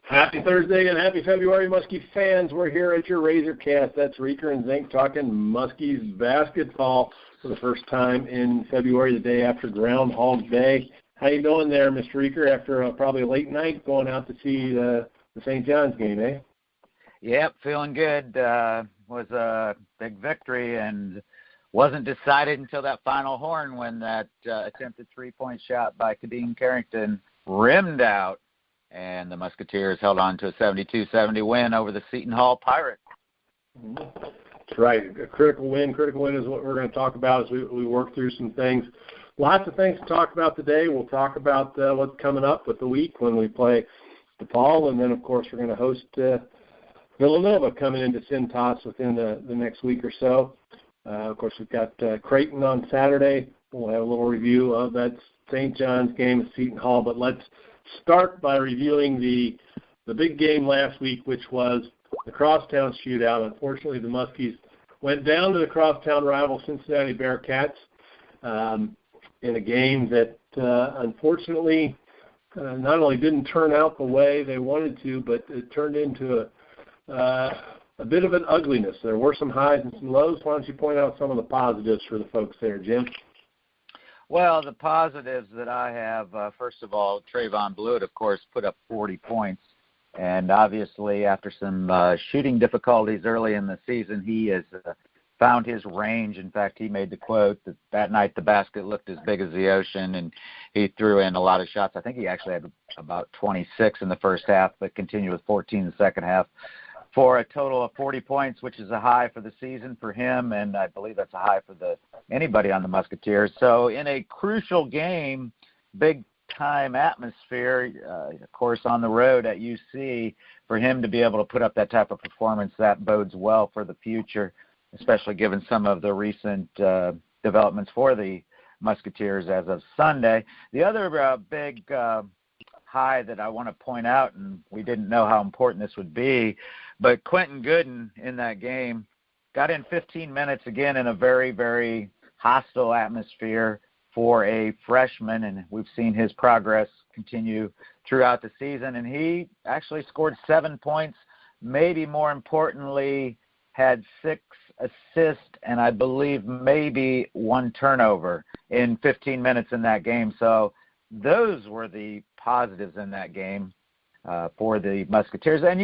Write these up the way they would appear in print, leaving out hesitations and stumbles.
Happy Thursday and happy February, Muskie fans. We're here at your RazerCast. That's Reaker and Zink talking Muskies basketball for the first time in February, the day after Groundhog Day. How you doing there, Mr. Reaker, after probably a late night going out to see the St. John's game, eh? Yep, feeling good. Was a big victory and wasn't decided until that final horn when that attempted three-point shot by Kadeem Carrington rimmed out. And the Musketeers held on to a 72-70 win over the Seton Hall Pirates. That's right. A critical win. Critical win is what we're going to talk about as we work through some things. Lots of things to talk about today. We'll talk about what's coming up with the week when we play DePaul. And then, of course, we're going to host Villanova coming into Cintas within the next week or so. Of course, we've got Creighton on Saturday. We'll have a little review of that St. John's game at Seton Hall. But let's start by reviewing the big game last week, which was the Crosstown shootout. Unfortunately, the Muskies went down to the Crosstown rival Cincinnati Bearcats in a game that unfortunately not only didn't turn out the way they wanted to, but it turned into a bit of an ugliness. There were some highs and some lows. Why don't you point out some of the positives for the folks there, Jim? Well, the positives that I have, first of all, Trayvon Blewett, of course, put up 40 points. And obviously, after some shooting difficulties early in the season, he has found his range. In fact, he made the quote that night the basket looked as big as the ocean, and he threw in a lot of shots. I think he actually had about 26 in the first half, but continued with 14 in the second half, for a total of 40 points, which is a high for the season for him, and I believe that's a high for anybody on the Musketeers. So in a crucial game, big-time atmosphere, of course, on the road at UC, for him to be able to put up that type of performance, that bodes well for the future, especially given some of the recent developments for the Musketeers as of Sunday. The other big high that I want to point out, and we didn't know how important this would be, but Quentin Gooden in that game got in 15 minutes again in a very, very hostile atmosphere for a freshman, and we've seen his progress continue throughout the season, and he actually scored 7 points, maybe more importantly, had 6 assists, and I believe maybe 1 turnover in 15 minutes in that game. So those were the positives in that game for the Musketeers. And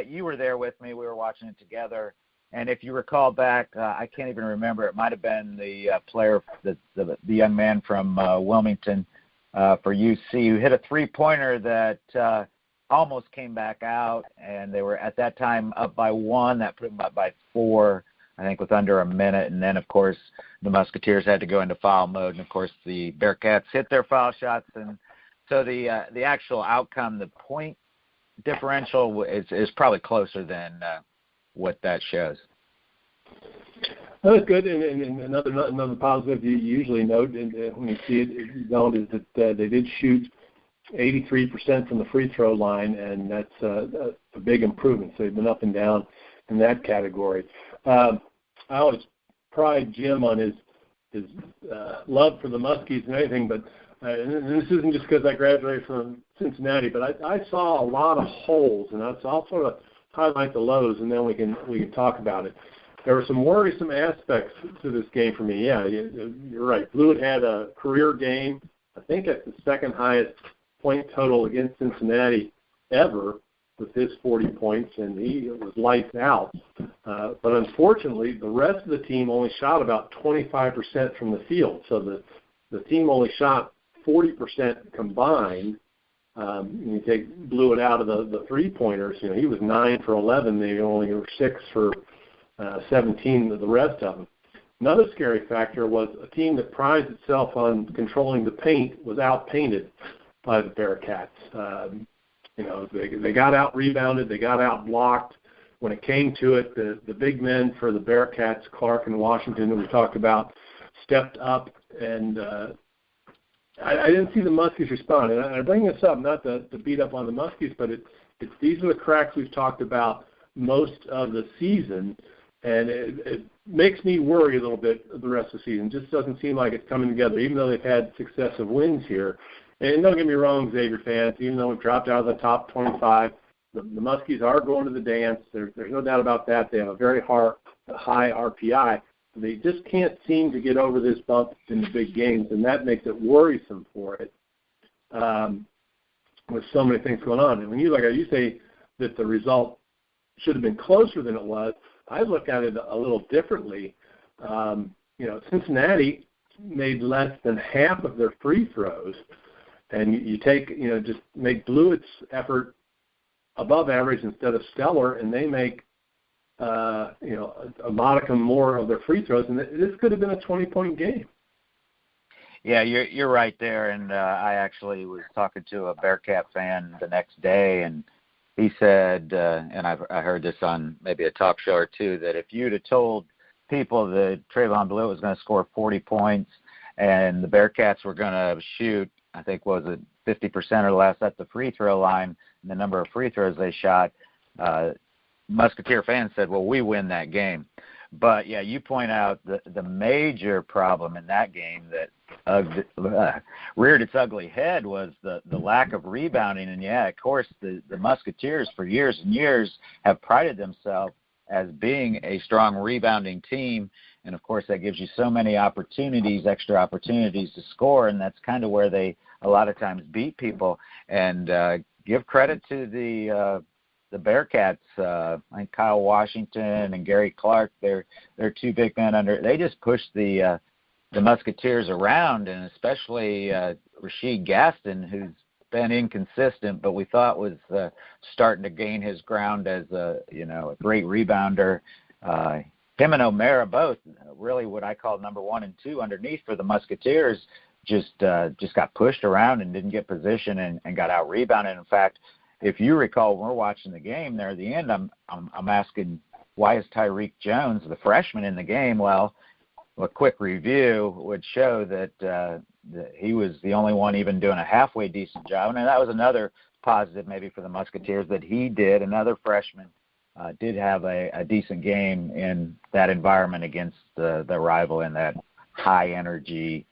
you were there with me. We were watching it together. And if you recall back, I can't even remember. It might have been the player, the young man from Wilmington for UC, who hit a three-pointer that almost came back out. And they were at that time up by 1. That put them up by 4, I think, with under a minute. And then, of course, the Musketeers had to go into foul mode. And, of course, the Bearcats hit their foul shots. And so the actual outcome, the point differential is probably closer than what that shows. That was good. And another positive you usually note, and when you see it, is that they did shoot 83% from the free throw line, and that's a big improvement. So they've been up and down in that category. I always pride Jim on his love for the Muskies and everything, but and this isn't just because I graduated from Cincinnati, but I saw a lot of holes, and I'll sort of highlight the lows, and then we can talk about it. There were some worrisome aspects to this game for me. Yeah, you're right. Blewett had a career game, I think at the second highest point total against Cincinnati ever with his 40 points, and he was lights out. But unfortunately, the rest of the team only shot about 25% from the field. So the team only shot 40% combined. You take Blewett out of the three-pointers, he was 9 for 11. They only were 6 for 17 of the rest of them. Another scary factor was a team that prides itself on controlling the paint was out-painted by the Bearcats. They got out-rebounded. They got out-blocked. When it came to it, the big men for the Bearcats, Clark and Washington, that we talked about, stepped up, and I didn't see the Muskies respond. And I bring this up not to beat up on the Muskies, but these are the cracks we've talked about most of the season, and it makes me worry a little bit the rest of the season. It just doesn't seem like it's coming together, even though they've had successive wins here. And don't get me wrong, Xavier fans, even though we've dropped out of the top 25, the Muskies are going to the dance. There's no doubt about that. They have a very high RPI. They just can't seem to get over this bump in the big games, and that makes it worrisome for it with so many things going on. And when you say that the result should have been closer than it was, I look at it a little differently. Cincinnati made less than half of their free throws, and you take, just make Blewett's effort above average instead of stellar, and they make, a modicum more of their free throws, and this could have been a 20-point game. Yeah, you're right there, and I actually was talking to a Bearcat fan the next day, and he said, and I heard this on maybe a talk show or two, that if you'd have told people that Trayvon Blewett was going to score 40 points and the Bearcats were going to shoot, I think, 50% or less at the free throw line, and the number of free throws they shot, Musketeer fans said, well, we win that game. But, yeah, you point out the major problem in that game that reared its ugly head was the lack of rebounding. And, yeah, of course, the Musketeers for years and years have prided themselves as being a strong rebounding team. And, of course, that gives you so many extra opportunities to score, and that's kind of where they a lot of times beat people. And give credit to the Bearcats. I think Kyle Washington and Gary Clark, they're two big men under. They just pushed the Musketeers around, and especially Rasheed Gaston, who's been inconsistent, but we thought was starting to gain his ground as a great rebounder. Him and O'Mara both really what I call number 1 and 2 underneath for the Musketeers. Just got pushed around and didn't get position and got out rebounded. In fact, if you recall, when we're watching the game there at the end, I'm asking, why is Tyreek Jones, the freshman, in the game? Well, a quick review would show that he was the only one even doing a halfway decent job. And that was another positive maybe for the Musketeers, that he did, another freshman, did have a decent game in that environment against the rival in that high-energy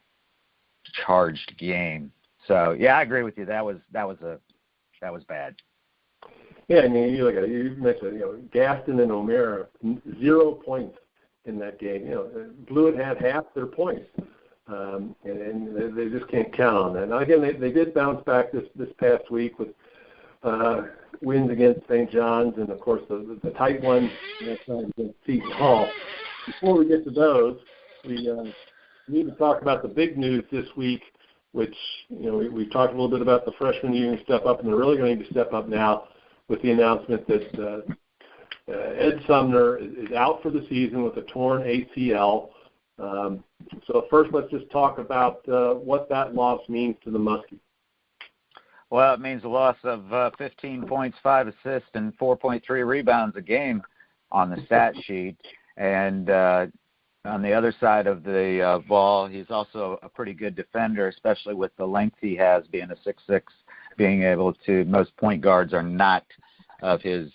charged game. So, yeah, I agree with you. That was bad. Yeah, I mean, you mentioned, Gaston and O'Mara, 0 points in that game. Blewett had half their points, and they just can't count on that. Now, again, they did bounce back this past week with wins against St. John's and, of course, the tight one against Seton Hall. Before we get to those, we need to talk about the big news this week, which, we've talked a little bit about the freshmen needing to step up, and they're really going to need to step up now with the announcement that Ed Sumner is out for the season with a torn ACL. So first, let's just talk about what that loss means to the Muskies. Well, it means a loss of 15 points, 5 assists, and 4.3 rebounds a game on the stat sheet. And on the other side of the ball, he's also a pretty good defender, especially with the length he has, being a 6'6", being able to – most point guards are not of his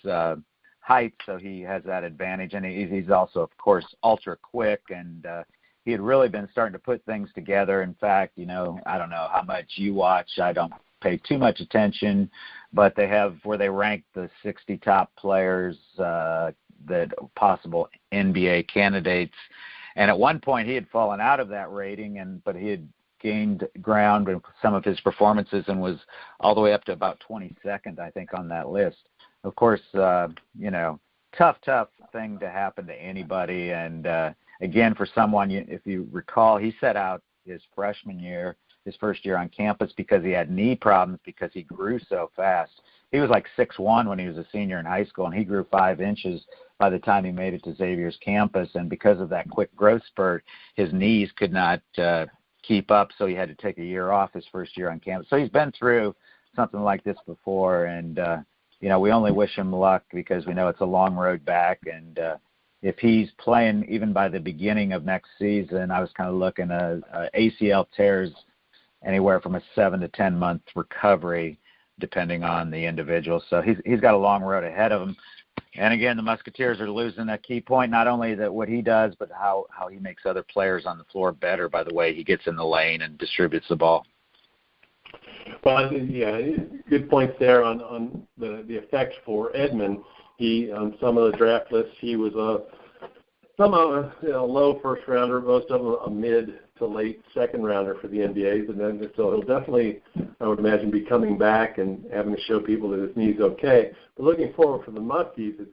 height, so he has that advantage. And he's also, of course, ultra quick, and he had really been starting to put things together. In fact, I don't know how much you watch. I don't pay too much attention, but they have where they rank the 60 top players that possible NBA candidates. And at one point he had fallen out of that rating, but he had gained ground in some of his performances and was all the way up to about 22nd, I think, on that list. Of course, tough thing to happen to anybody. And again, for someone, if you recall, he set out his freshman year, his first year on campus, because he had knee problems because he grew so fast. He was like 6'1" when he was a senior in high school, and he grew 5 inches by the time he made it to Xavier's campus. And because of that quick growth spurt, his knees could not keep up, so he had to take a year off his first year on campus. So he's been through something like this before, and, we only wish him luck because we know it's a long road back. And if he's playing even by the beginning of next season, I was kind of looking at ACL tears anywhere from a 7 to 10 month recovery, depending on the individual. So he's got a long road ahead of him. And again, the Musketeers are losing a key point, not only that what he does, but how he makes other players on the floor better by the way he gets in the lane and distributes the ball. Well, yeah, good points there on the effect for Edmond. He on some of the draft lists, he was some of low first rounder, most of them a mid to late second rounder for the NBAs, and then so he'll definitely, I would imagine, be coming back and having to show people that his knee's okay. But looking forward for the Muskies,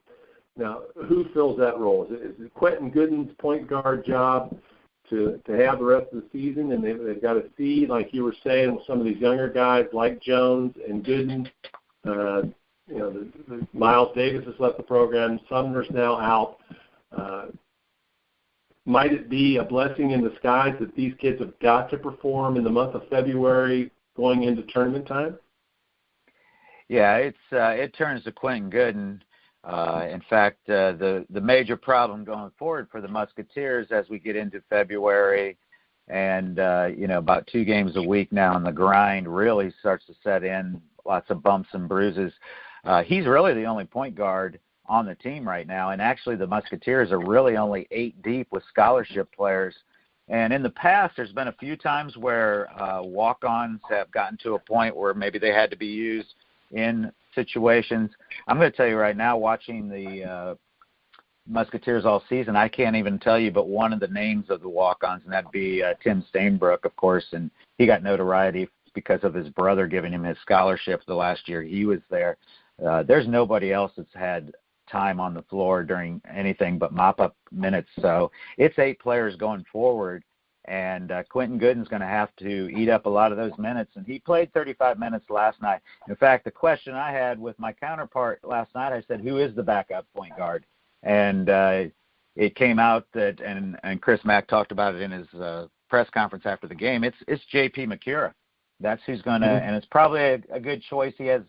now who fills that role? Is it Quentin Gooden's point guard job to have the rest of the season, and they've got to see, like you were saying, with some of these younger guys like Jones and Gooden. Miles Davis has left the program. Sumner's now out. Might it be a blessing in disguise that these kids have got to perform in the month of February going into tournament time? Yeah, it turns to Quentin Gooden. In fact, the major problem going forward for the Musketeers as we get into February and, about 2 games a week now, and the grind really starts to set in, lots of bumps and bruises. He's really the only point guard on the team right now, and actually the Musketeers are really only 8 deep with scholarship players. And in the past, there's been a few times where walk-ons have gotten to a point where maybe they had to be used in situations. I'm going to tell you right now, watching the Musketeers all season, I can't even tell you but one of the names of the walk-ons, and that'd be Tim Stainbrook, of course, and he got notoriety because of his brother giving him his scholarship the last year he was there. There's nobody else that's had time on the floor during anything but mop-up minutes. So it's 8 players going forward, and Quentin Gooden's going to have to eat up a lot of those minutes, and he played 35 minutes last night. In fact, the question I had with my counterpart last night, I said, who is the backup point guard? And it came out that, and Chris Mack talked about it in his press conference after the game, it's J.P. McCura. That's who's going to, and it's probably a good choice. He has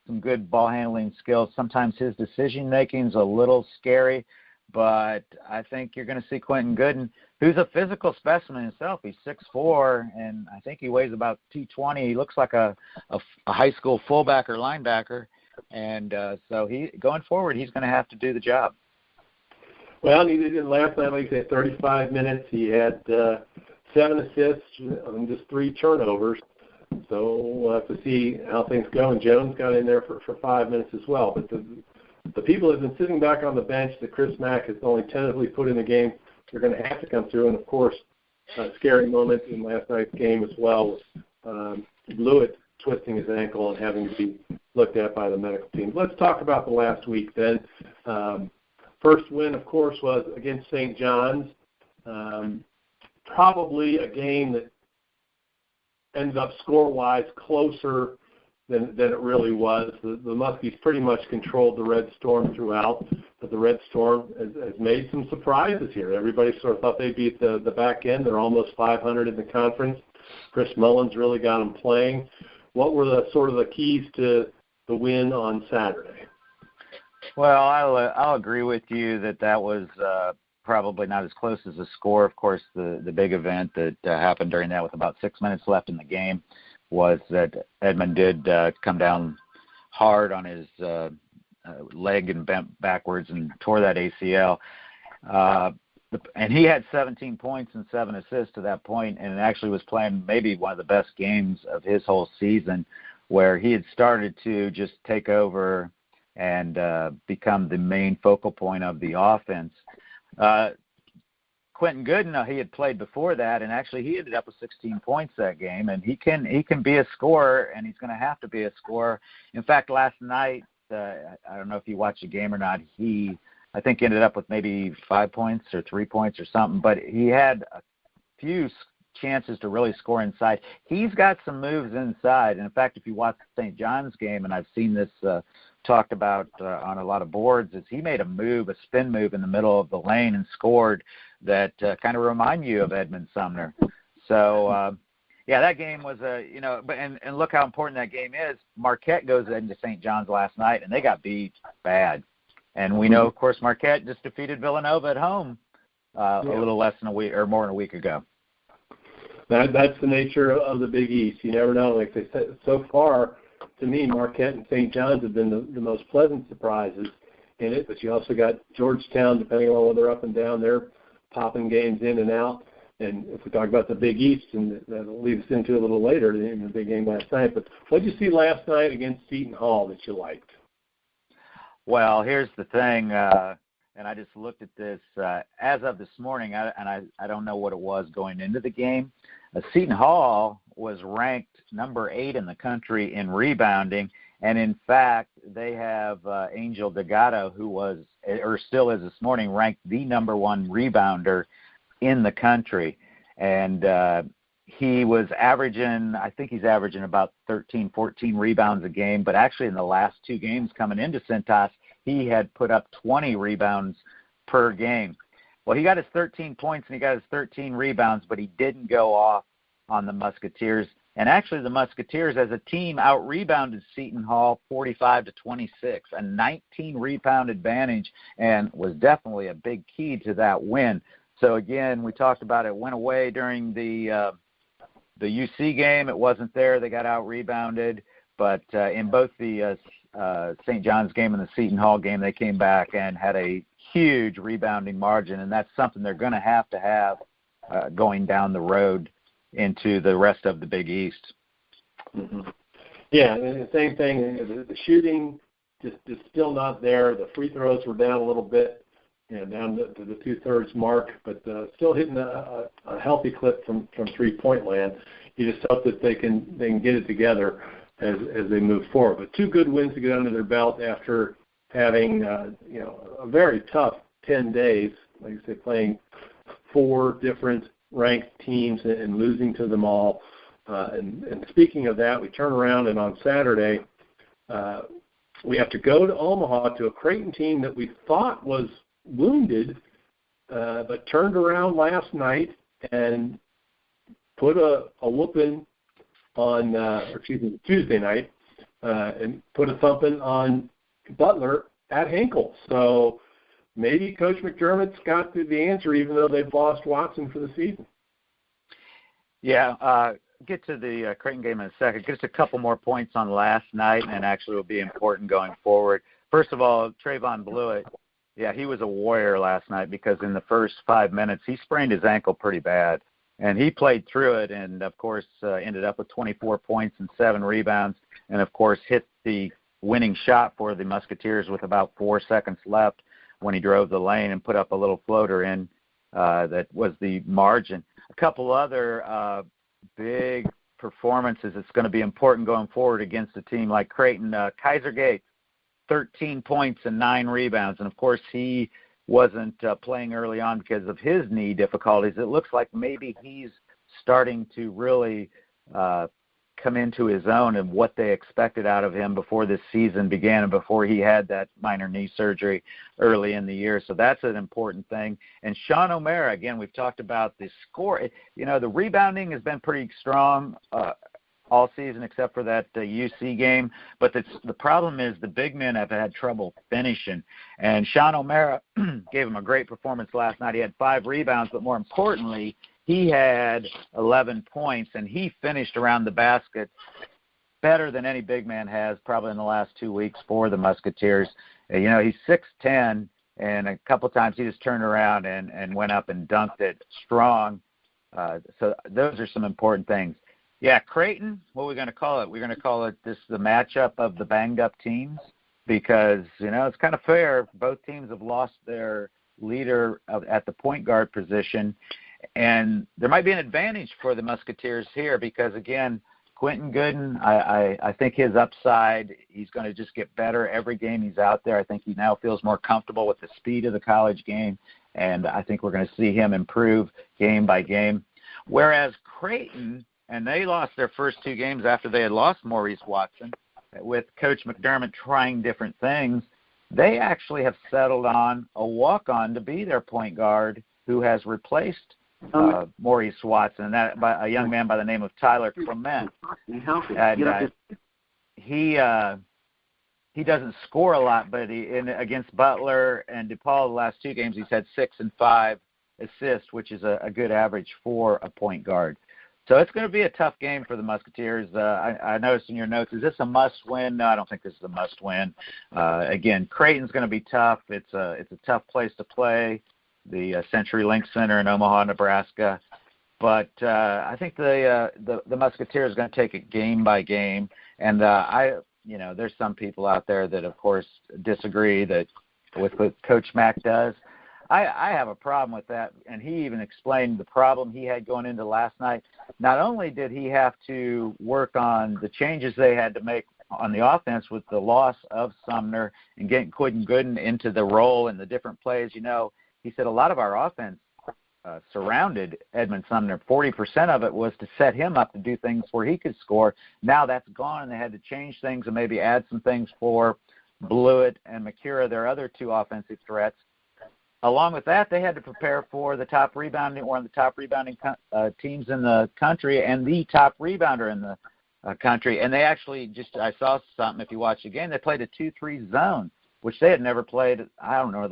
some good ball handling skills. Sometimes his decision making is a little scary, but I think you're going to see Quentin Gooden, who's a physical specimen himself. He's 6'4", and I think he weighs about 220. He looks like a high school fullback or linebacker, and so he going forward, he's going to have to do the job. Well, he did last night, like you said, 35 minutes. He had 7 assists and just 3 turnovers. So we'll have to see how things go. And Jones got in there for 5 minutes as well. But the people that have been sitting back on the bench that Chris Mack has only tentatively put in the game, they're going to have to come through. And, of course, a scary moment in last night's game as well, Blewett twisting his ankle and having to be looked at by the medical team. Let's talk about the last week then. First win, of course, was against St. John's. Probably a game that ended up score-wise closer than it really was. The Muskies pretty much controlled the Red Storm throughout, but the Red Storm has made some surprises here. Everybody sort of thought they'd be at the back end. They're almost 500 in the conference. Chris Mullins really got them playing. What were the keys to the win on Saturday? Well, I'll agree with you that was probably not as close as the score. Of course, the big event that happened during that with about 6 minutes left in the game was that Edmond did come down hard on his leg and bent backwards and tore that ACL. And he had 17 points and 7 assists to that point, and actually was playing maybe one of the best games of his whole season, where he had started to just take over and become the main focal point of the offense. Quentin Gooden, he had played before that, and actually he ended up with 16 points that game, and he can be a scorer, and he's going to have to be a scorer. In fact, last night, I don't know if you watched the game or not, I think ended up with maybe 5 points or 3 points or something, but he had a few chances to really score inside. He's got some moves inside, and in fact, if you watch the St. John's game, and I've seen this talked about on a lot of boards, is he made a spin move in the middle of the lane and scored that kind of remind you of Edmond Sumner. So, that game was and look how important that game is. Marquette goes into St. John's last night, and they got beat bad. And we know, of course, Marquette just defeated Villanova at home a little less than a week or more than a week ago. That's the nature of the Big East. You never know. Like they said, so far, to me, Marquette and St. John's have been the most pleasant surprises in it. But you also got Georgetown, depending on whether they're up and down, they're popping games in and out. And if we talk about the Big East, and that'll lead us into a little later in the big game last night. But what did you see last night against Seton Hall that you liked? Well, here's the thing, and I just looked at this as of this morning, I don't know what it was going into the game. Seton Hall was ranked number 8 in the country in rebounding, and in fact, they have Angel Delgado, who was, or still is this morning, ranked the number 1 rebounder in the country. And he was averaging, I think he's averaging about 13, 14 rebounds a game, but actually in the last 2 games coming into Cintas, he had put up 20 rebounds per game. Well, he got his 13 points and he got his 13 rebounds, but he didn't go off on the Musketeers. And actually the Musketeers as a team out-rebounded Seton Hall 45-26, a 19 rebound advantage, and was definitely a big key to that win. So again, we talked about it went away during the UC game. It wasn't there. They got out-rebounded. But in both the St. John's game and the Seton Hall game, they came back and had a huge rebounding margin, and that's something they're going to have going down the road into the rest of the Big East. Mm-hmm. Yeah, and the same thing. The shooting just still not there. The free throws were down a little bit, down to the 2/3 mark, but still hitting a healthy clip from 3-point land. You just hope that they can get it together as they move forward. But 2 good wins to get under their belt after having a very tough 10 days, like I say, playing 4 different ranked teams and losing to them all. And speaking of that, we turn around and on Saturday we have to go to Omaha to a Creighton team that we thought was wounded, but turned around last night and put a whooping on, Tuesday night, and put a thumping on Butler at Hinkle. So maybe Coach McDermott's got the answer, even though they've lost Watson for the season. Yeah, get to the Creighton game in a second. Just a couple more points on last night, and actually will be important going forward. First of all, Trayvon Blewett, yeah, he was a warrior last night because in the first 5 minutes he sprained his ankle pretty bad. And he played through it and, of course, ended up with 24 points and 7 rebounds and, of course, hit the winning shot for the Musketeers with about 4 seconds left when he drove the lane and put up a little floater in that was the margin. A couple other big performances that's going to be important going forward against a team like Creighton. Kaiser Gates, 13 points and 9 rebounds. And, of course, he wasn't playing early on because of his knee difficulties. It looks like maybe he's starting to really come into his own and what they expected out of him before this season began and before he had that minor knee surgery early in the year. So that's an important thing. And Sean O'Mara, again, we've talked about the score. The rebounding has been pretty strong all season except for that UC game. But the problem is the big men have had trouble finishing. And Sean O'Mara gave him a great performance last night. He had 5 rebounds, but more importantly, he had 11 points, and he finished around the basket better than any big man has probably in the last 2 weeks for the Musketeers. He's 6'10", and a couple times he just turned around and went up and dunked it strong. So those are some important things. Yeah, Creighton, what are we going to call it? We're going to call it the matchup of the banged-up teams because, it's kind of fair. Both teams have lost their leader at the point guard position, and there might be an advantage for the Musketeers here because, again, Quentin Gooden, I think his upside, he's going to just get better every game he's out there. I think he now feels more comfortable with the speed of the college game, and I think we're going to see him improve game by game. Whereas Creighton, and they lost their first 2 games after they had lost Maurice Watson, with Coach McDermott trying different things, they actually have settled on a walk-on to be their point guard who has replaced Maurice Watson, and that by a young man by the name of Tyler Clement. And he doesn't score a lot, but against Butler and DePaul the last 2 games, he's had 6 and 5 assists, which is a good average for a point guard. So it's going to be a tough game for the Musketeers. I noticed in your notes, is this a must-win? No, I don't think this is a must-win. Again, Creighton's going to be tough. It's a tough place to play, the CenturyLink Center in Omaha, Nebraska. But I think the Musketeers are going to take it game by game, and there's some people out there that, of course, disagree with what Coach Mack does. I have a problem with that, and he even explained the problem he had going into last night. Not only did he have to work on the changes they had to make on the offense with the loss of Sumner and getting Quinn Gooden into the role and the different plays, he said a lot of our offense surrounded Edmund Sumner. 40% of it was to set him up to do things where he could score. Now that's gone, and they had to change things and maybe add some things for Blewett and McCura, their other two offensive threats. Along with that, they had to prepare for the top rebounding, one of the top rebounding teams in the country, and the top rebounder in the country. And they actually I saw something, if you watch the game, they played a 2-3 zone, which they had never played. I don't know,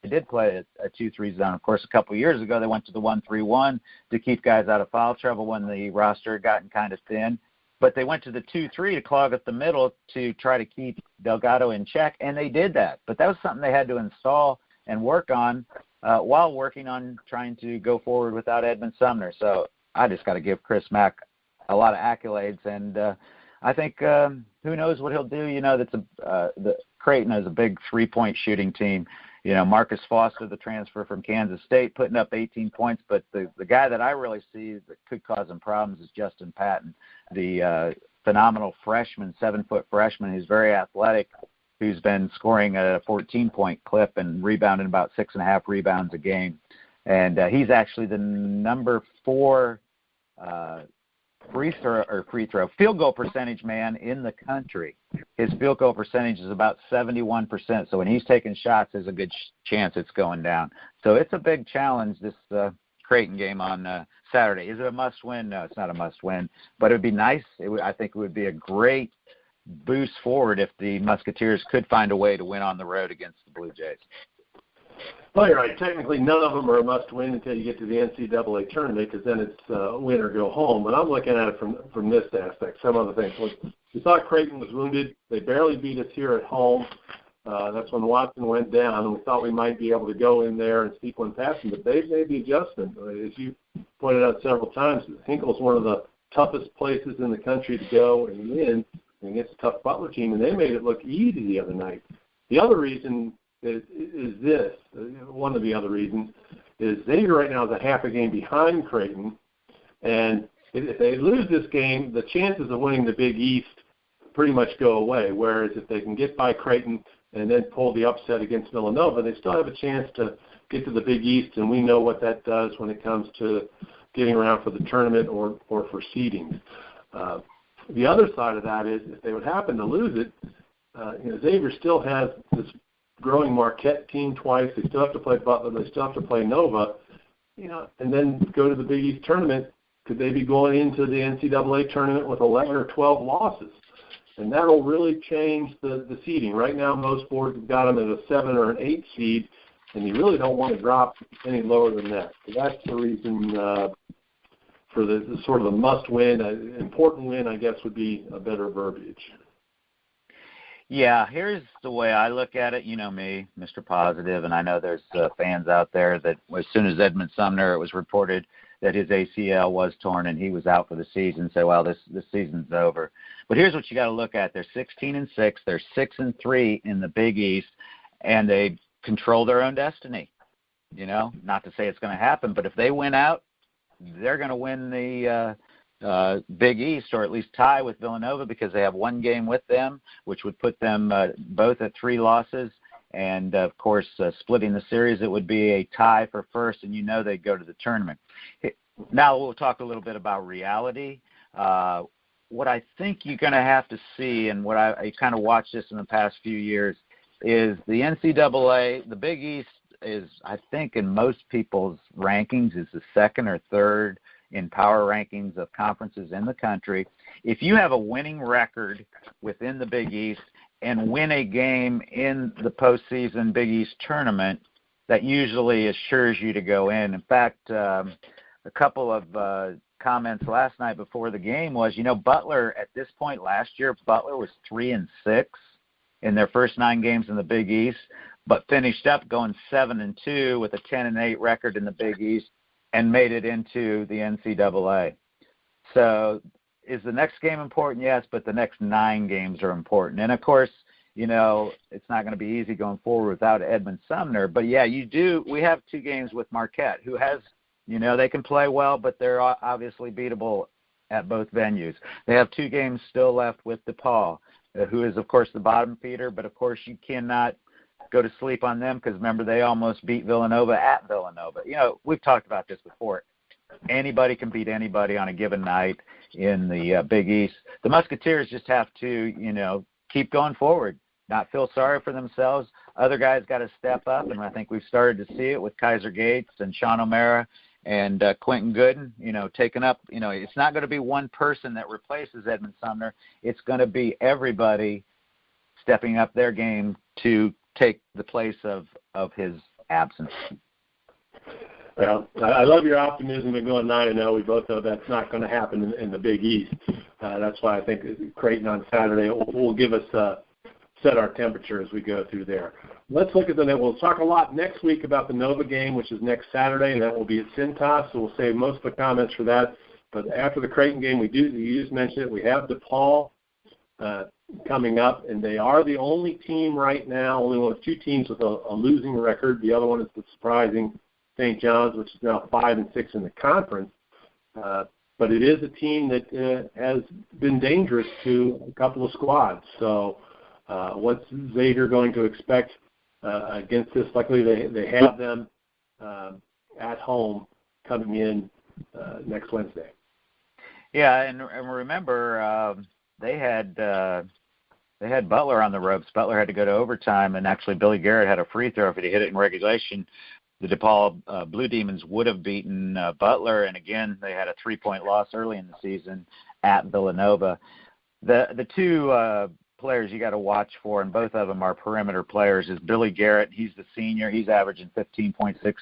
they did play a 2-3 zone. Of course, a couple of years ago, they went to the 1-3-1 to keep guys out of foul trouble when the roster had gotten kind of thin. But they went to the 2-3 to clog up the middle to try to keep Delgado in check, and they did that. But that was something they had to install and work on while working on trying to go forward without Edmund Sumner. So I just got to give Chris Mack a lot of accolades, and I think who knows what he'll do. The Creighton is a big three-point shooting team. Marcus Foster, the transfer from Kansas State, putting up 18 points, but the guy that I really see that could cause them problems is Justin Patton, the phenomenal freshman, 7-foot freshman who's very athletic, who's been scoring at a 14-point clip and rebounding about 6.5 rebounds a game. And he's actually the number 4 field goal percentage man in the country. His field goal percentage is about 71%. So when he's taking shots, there's a good chance it's going down. So it's a big challenge, this Creighton game on Saturday. Is it a must-win? No, it's not a must-win. But it would be nice. I think it would be a great boost forward if the Musketeers could find a way to win on the road against the Blue Jays. Well, you're right. Technically, none of them are a must-win until you get to the NCAA tournament, because then it's win or go home. But I'm looking at it from this aspect. Some other things. We thought Creighton was wounded. They barely beat us here at home. That's when Watson went down, and we thought we might be able to go in there and sneak one past them. But they've made the adjustment. As you pointed out several times, Hinkle's one of the toughest places in the country to go and win against a tough Butler team, and they made it look easy the other night. The other reason is this. One of the other reasons is Xavier right now is a half a game behind Creighton, and if they lose this game, the chances of winning the Big East pretty much go away, whereas if they can get by Creighton and then pull the upset against Villanova, they still have a chance to get to the Big East, and we know what that does when it comes to getting around for the tournament or for seedings. The other side of that is if they would happen to lose it, Xavier still has this growing Marquette team twice. They still have to play Butler. They still have to play Nova, and then go to the Big East tournament. Could they be going into the NCAA tournament with 11 or 12 losses? And that will really change the seeding. Right now, most boards have got them at a 7 or an 8 seed, and you really don't want to drop any lower than that. So that's the reason for the sort of a must-win, important win, I guess, would be a better verbiage. Yeah, here's the way I look at it. You know me, Mr. Positive, and I know there's fans out there that as soon as Edmund Sumner, it was reported that his ACL was torn and he was out for the season, say, well, this season's over. But here's what you got to look at. They're 16-6. They're 6-3 in the Big East, and they control their own destiny. Not to say it's going to happen, but if they win out, they're going to win the Big East, or at least tie with Villanova, because they have one game with them, which would put them both at 3 losses. And, of course, splitting the series, it would be a tie for first, and they'd go to the tournament. Now we'll talk a little bit about reality. What I think you're going to have to see, and what I kind of watched this in the past few years, is the NCAA, the Big East is, I think, in most people's rankings, is the second or third in power rankings of conferences in the country. If you have a winning record within the Big East and win a game in the postseason Big East tournament, that usually assures you to go in. In fact, a couple of comments last night before the game was, Butler at this point last year, Butler was 3-6 in their first 9 games in the Big East, but finished up going 7-2 with a 10-8 record in the Big East. and made it into the NCAA. So is the next game important? Yes, but the next 9 games are important. And, of course, you know, it's not going to be easy going forward without Edmund Sumner. But, yeah, we have 2 games with Marquette, who has, you know, they can play well, but they're obviously beatable at both venues. They have 2 games still left with DePaul, who is, of course, the bottom feeder. But, of course, you cannot go to sleep on them because, remember, they almost beat Villanova at Villanova. You know, we've talked about this before. Anybody can beat anybody on a given night in the Big East. The Musketeers just have to, you know, keep going forward, not feel sorry for themselves. Other guys got to step up, and I think we've started to see it with Kaiser Gates and Sean O'Mara and Quentin Gooden, you know, taking up. You know, it's not going to be one person that replaces Edmund Sumner. It's going to be everybody stepping up their game to take the place of his absence. Well, I love your optimism in going 9-0. We both know that's not going to happen in the Big East. That's why I think Creighton on Saturday will give us set our temperature as we go through there. Let's look at we'll talk a lot next week about the Nova game, which is next Saturday, and that will be at Cintas, so we'll save most of the comments for that. But after the Creighton game, you just mentioned it, we have DePaul coming up, and they are the only team right now, only one of 2 teams with a losing record. The other one is the surprising St. John's, which is now 5-6 in the conference. But it is a team that has been dangerous to a couple of squads. So what's Xavier going to expect against this? Luckily, they have them at home coming in next Wednesday. Yeah, and remember, they had Butler on the ropes. Butler had to go to overtime, and actually Billy Garrett had a free throw. If he hit it in regulation, the DePaul Blue Demons would have beaten Butler, and again, they had a 3-point loss early in the season at Villanova. The 2 players you got to watch for, and both of them are perimeter players, is Billy Garrett. He's the senior. He's averaging 15.6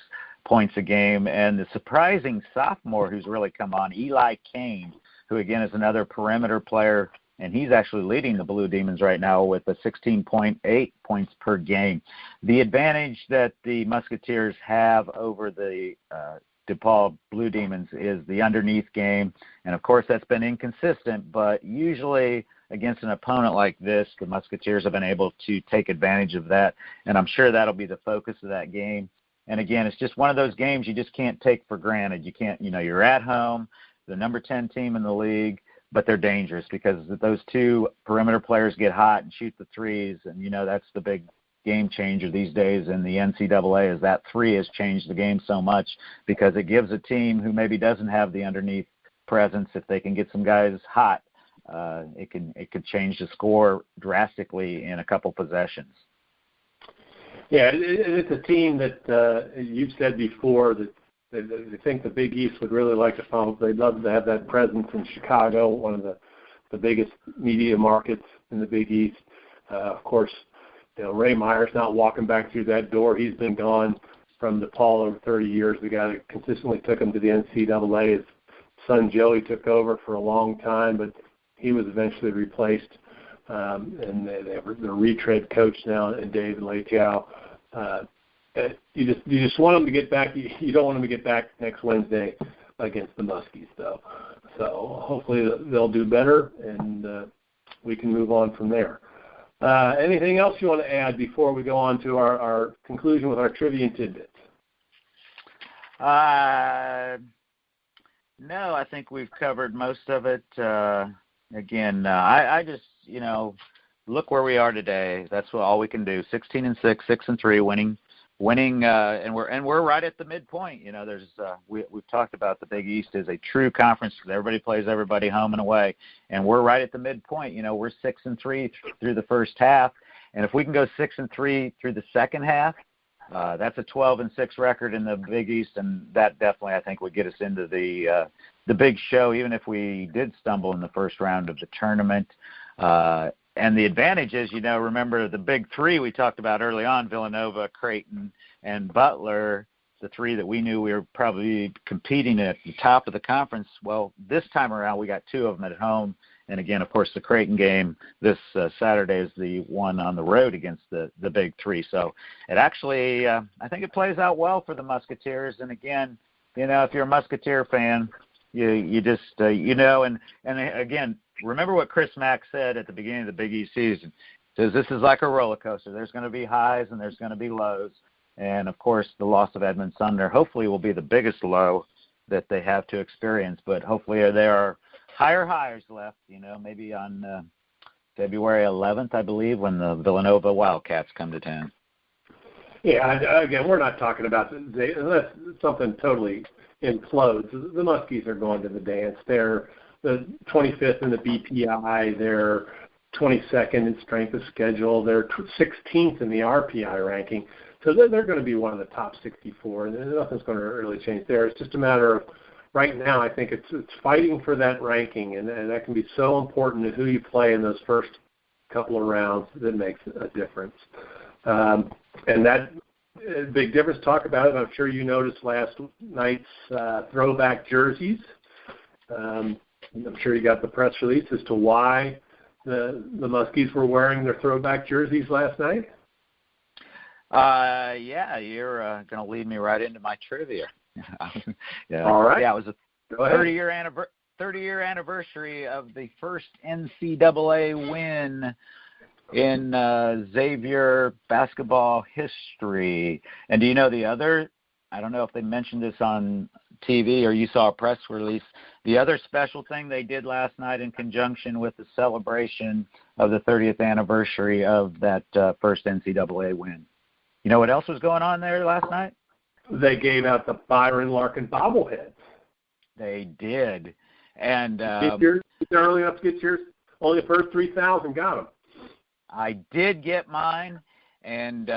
points a game. And the surprising sophomore who's really come on, Eli Kane, who, again, is another perimeter player, and he's actually leading the Blue Demons right now with a 16.8 points per game. The advantage that the Musketeers have over the DePaul Blue Demons is the underneath game, and, of course, that's been inconsistent, but usually against an opponent like this, the Musketeers have been able to take advantage of that, and I'm sure that'll be the focus of that game. And, again, it's just one of those games you just can't take for granted. You can't, you know, you're at home, the number 10 team in the league, but they're dangerous because those 2 perimeter players get hot and shoot the threes, and, you know, that's the big game changer these days in the NCAA is that 3 has changed the game so much because it gives a team who maybe doesn't have the underneath presence, if they can get some guys hot, it could change the score drastically in a couple possessions. Yeah, it's a team that you've said before that they think the Big East would really like to follow. They'd love to have that presence in Chicago, one of the biggest media markets in the Big East. Of course, you know, Ray Meyer's not walking back through that door. He's been gone from DePaul over 30 years. The guy that consistently took him to the NCAA. His son Joey took over for a long time, but he was eventually replaced. And they have the retread coach now, and David Leitao. You just want them to get back. You don't want them to get back next Wednesday against the Muskies, though. So hopefully they'll do better, and we can move on from there. Anything else you want to add before we go on to our conclusion with our trivia and tidbits? No, I think we've covered most of it. Again, I just, you know, look where we are today. That's all we can do. 16-6, 6-3, winning, and we're right at the midpoint. You know, there's we've talked about the Big East is a true conference because everybody plays everybody home and away, and we're right at the midpoint. You know, we're 6-3 through the first half, and if we can go 6-3 through the second half, that's a 12-6 record in the Big East, and that definitely I think would get us into the big show, even if we did stumble in the first round of the tournament. And the advantage is, you know, remember the big 3 we talked about early on, Villanova, Creighton, and Butler, the 3 that we knew we were probably competing at the top of the conference. Well, this time around we got 2 of them at home. And, again, of course, the Creighton game this Saturday is the one on the road against the big 3. So it actually I think it plays out well for the Musketeers. And, again, if you're a Musketeer fan, you just and again, remember what Chris Mack said at the beginning of the Big East season. He says this is like a roller coaster. There's going to be highs and there's going to be lows. And, of course, the loss of Edmund Sumner hopefully will be the biggest low that they have to experience. But hopefully there are higher highs left, maybe on February 11th, I believe, when the Villanova Wildcats come to town. Yeah, again, we're not talking about unless something totally implodes. The Muskies are going to the dance. They're the 25th in the BPI. They're 22nd in strength of schedule. They're 16th in the RPI ranking. So they're going to be one of the top 64, and nothing's going to really change there. It's just a matter of right now. I think it's fighting for that ranking, and that can be so important to who you play in those first couple of rounds that makes a difference. And that big difference. Talk about it. I'm sure you noticed last night's throwback jerseys. I'm sure you got the press release as to why the Muskies were wearing their throwback jerseys last night. Yeah, you're going to lead me right into my trivia. Yeah. All right. Yeah, it was a 30-year anniversary of the first NCAA win in Xavier basketball history. And do you know the other? I don't know if they mentioned this on TV or you saw a press release. The other special thing they did last night in conjunction with the celebration of the 30th anniversary of that first NCAA win. You know what else was going on there last night? They gave out the Byron Larkin bobbleheads. They did. And you're early enough to get yours. Only the first 3,000 got them. I did get mine, and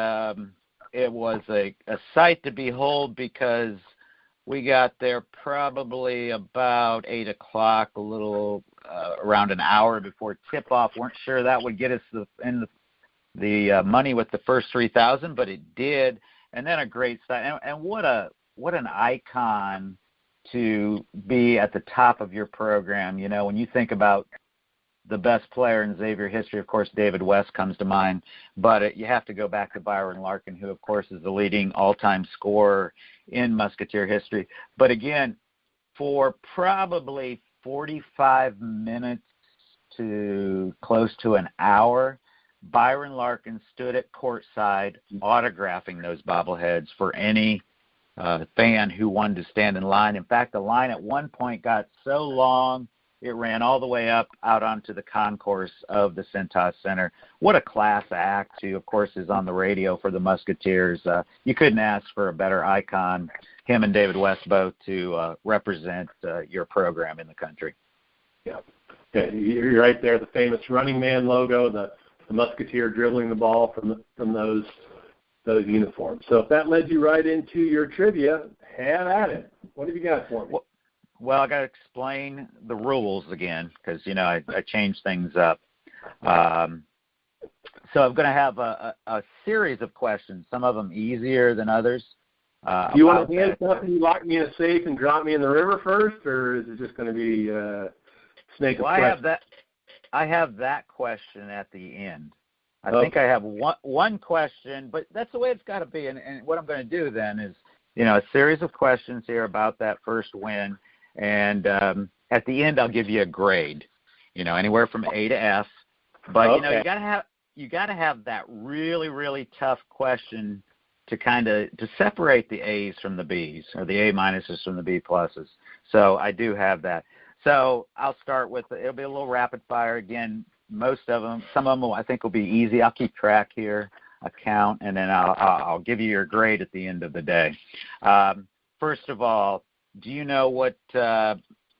it was a sight to behold because we got there probably about 8 o'clock, a little around an hour before tip-off. Weren't sure that would get us in the money with the first 3,000, but it did. And then a great sight. And what an icon to be at the top of your program. When you think about the best player in Xavier history, of course, David West comes to mind. But you have to go back to Byron Larkin, who, of course, is the leading all-time scorer in Musketeer history. But, again, for probably 45 minutes to close to an hour, Byron Larkin stood at courtside autographing those bobbleheads for any fan who wanted to stand in line. In fact, the line at one point got so long, it ran all the way up out onto the concourse of the Cintas Center. What a class act, who, of course, is on the radio for the Musketeers. You couldn't ask for a better icon, him and David West both, to represent your program in the country. Yeah, you're right there, the famous Running Man logo, the Musketeer dribbling the ball from those uniforms. So if that led you right into your trivia, have at it. What have you got for me? Well, I got to explain the rules again because, I changed things up. So I'm going to have a series of questions, some of them easier than others. Do you want to hand something, you lock me in a safe and drop me in the river first, or is it just going to be snake of questions? I have that question at the end. I think I have one question, but that's the way it's got to be. And what I'm going to do then is, a series of questions here about that first win. And at the end, I'll give you a grade, anywhere from A to F. But, you got to have that really, really tough question to to separate the A's from the B's or the A minuses from the B pluses. So I do have that. So I'll start with, it'll be a little rapid fire again. Most of them, some of them I think will be easy. I'll keep track here, a count, and then I'll give you your grade at the end of the day. First of all, do you know what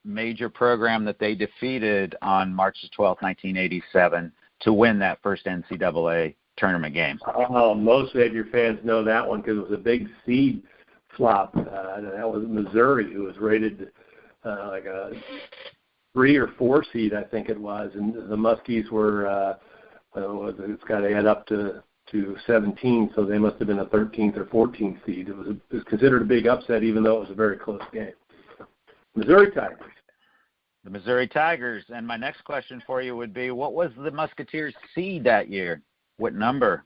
major program that they defeated on March 12, 1987 to win that first NCAA tournament game? Oh, most Xavier fans know that one because it was a big seed flop. That was Missouri, who was rated like a 3 or 4 seed, I think it was, and the Muskies were it's got to add up to 17, so they must have been a 13th or 14th seed. It was considered a big upset, even though it was a very close game. Missouri Tigers. The Missouri Tigers. And my next question for you would be, what was the Musketeers' seed that year? What number?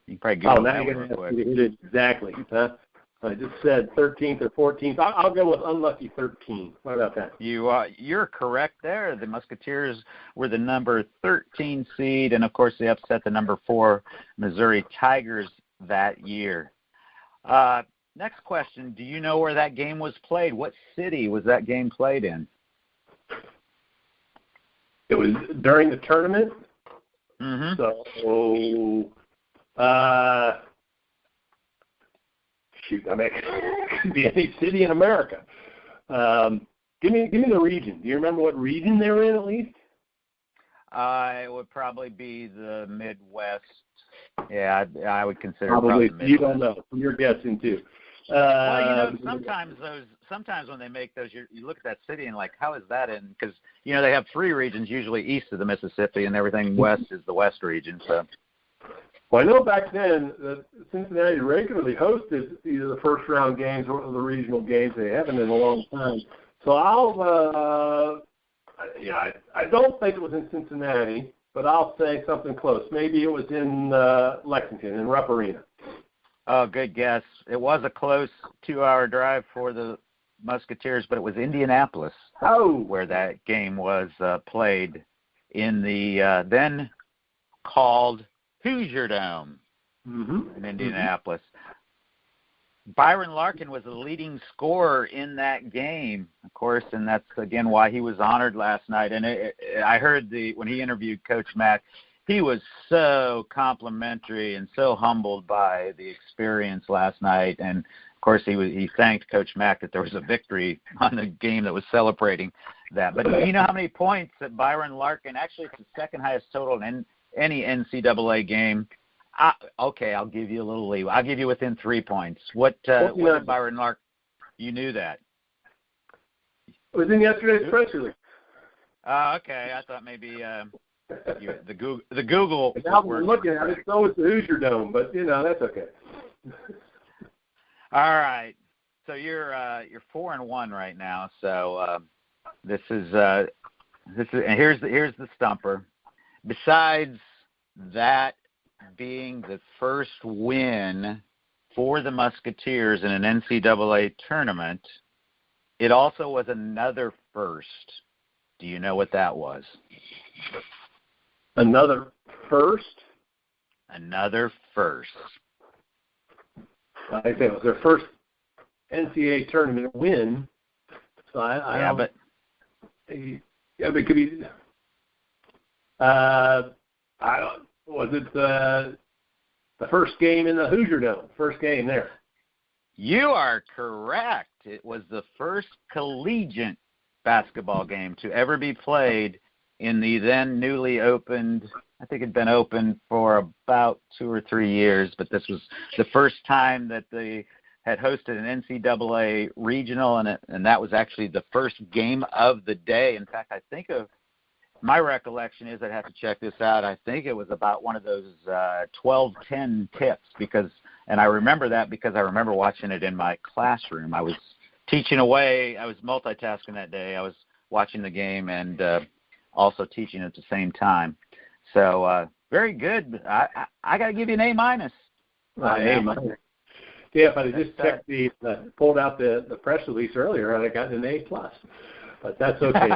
You can probably Google that real quick. Exactly. Huh? I just said 13th or 14th. I'll go with unlucky 13. What about that? You're correct there. The Musketeers were the number 13 seed, and, of course, they upset the number 4 Missouri Tigers that year. Next question, do you know where that game was played? What city was that game played in? It was during the tournament. Mm-hmm. So, it could be any city in America. Give me the region. Do you remember what region they were in at least? It would probably be the Midwest. Yeah, I would consider probably the Midwest. You don't know. You're guessing too. Well, sometimes when they make those, you look at that city and like, how is that in? Because they have 3 regions usually east of the Mississippi, and everything west is the West region. So. Well, I know back then that Cincinnati regularly hosted either the first round games or the regional games. They haven't in a long time. So I don't think it was in Cincinnati, but I'll say something close. Maybe it was in Lexington, in Rupp Arena. Oh, good guess. It was a close 2-hour drive for the Musketeers, but it was Indianapolis where that game was played in the then called Hoosier Dome in Indianapolis. Byron Larkin was the leading scorer in that game, of course, and that's, again, why he was honored last night. And I heard when he interviewed Coach Mack, he was so complimentary and so humbled by the experience last night. And, of course, he thanked Coach Mack that there was a victory on the game that was celebrating that. But do you know how many points that Byron Larkin, actually it's the second highest total in any NCAA game? Okay, I'll give you a little leeway. I'll give you within 3 points. What did Byron Larkin? You knew that. It was in yesterday's press release. Okay. I thought maybe the Google. Now we're looking at it. So is the Hoosier Dome, but that's okay. All right. So you're 4-1 right now. So this is and here's the stumper. Besides that being the first win for the Musketeers in an NCAA tournament, it also was another first. Do you know what that was? Another first? Another first. Like I said, it was their first NCAA tournament win. So but it could be. Was it the first game in the Hoosier Dome? First game there. You are correct. It was the first collegiate basketball game to ever be played in the then newly opened, I think it had been open for about 2 or 3 years, but this was the first time that they had hosted an NCAA regional, and that was actually the first game of the day. In fact, my recollection is, I'd have to check this out, I think it was about one of those 12-10 tips, and I remember that because I remember watching it in my classroom. I was teaching away. I was multitasking that day. I was watching the game and also teaching at the same time. So very good. I got to give you an A-. A-. Yeah, if I had just checked pulled out the press release earlier, I'd have gotten an A+. But that's okay.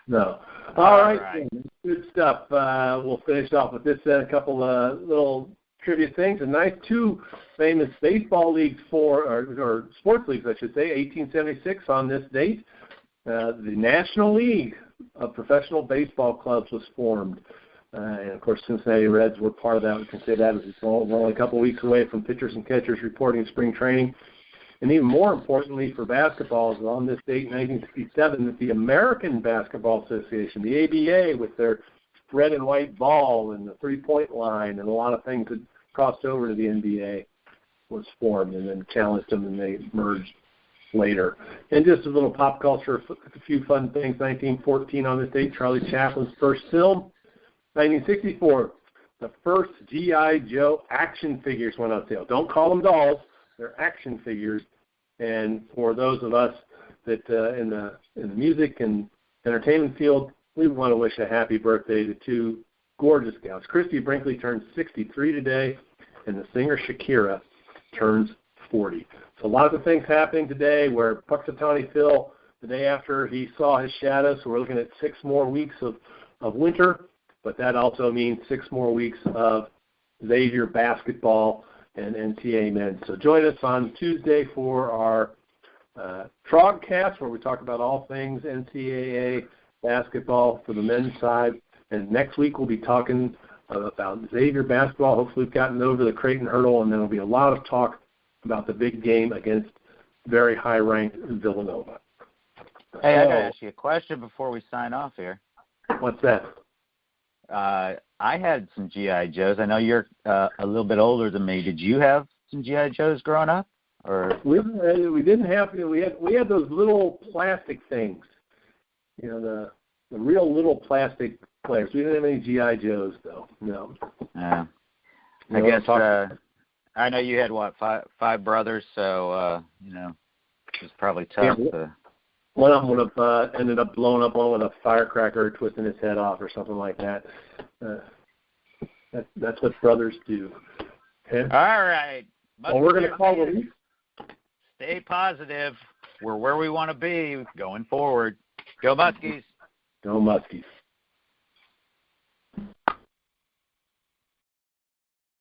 No. All right. Good stuff. We'll finish off with this couple little trivia things. A nice 2 famous baseball leagues or sports leagues, I should say, 1876 on this date. The National League of Professional Baseball Clubs was formed. And, of course, Cincinnati Reds were part of that. We can say that as we're only a couple of weeks away from pitchers and catchers reporting spring training. And even more importantly for basketball, is on this date, 1967, that the American Basketball Association, the ABA, with their red and white ball and the three-point line and a lot of things that crossed over to the NBA, was formed, and then challenged them, and they merged later. And just a little pop culture, a few fun things. 1914 on this date, Charlie Chaplin's first film. 1964, the first G.I. Joe action figures went on sale. Don't call them dolls. They're action figures. And for those of us that in the music and entertainment field, we want to wish a happy birthday to 2 gorgeous gals. Christy Brinkley turned 63 today, and the singer Shakira turns 40. So a lot of things happening today where Puxatawny Phil, the day after he saw his shadow, so we're looking at 6 more weeks of winter, but that also means 6 more weeks of Xavier Basketball and NCAA men. So join us on Tuesday for our RazerCast, where we talk about all things NCAA basketball for the men's side. And next week we'll be talking about Xavier Basketball. Hopefully we've gotten over the Creighton hurdle, and then there'll be a lot of talk about the big game against very high-ranked Villanova. Hey, I got to ask you a question before we sign off here. What's that? I had some G.I. Joes. I know you're a little bit older than me. Did you have some G.I. Joes growing up? Or we didn't have. We had those little plastic things. You know, the real little plastic players. We didn't have any G.I. Joes though. No. Yeah. I guess I know you had five brothers, so it was probably tough. Yeah. One of them would have ended up blowing up one with a firecracker, twisting his head off, or something like that. That's what brothers do. Okay? All right. Well, we're going to call it. Stay positive. We're where we want to be going forward. Go Muskies. Go Muskies.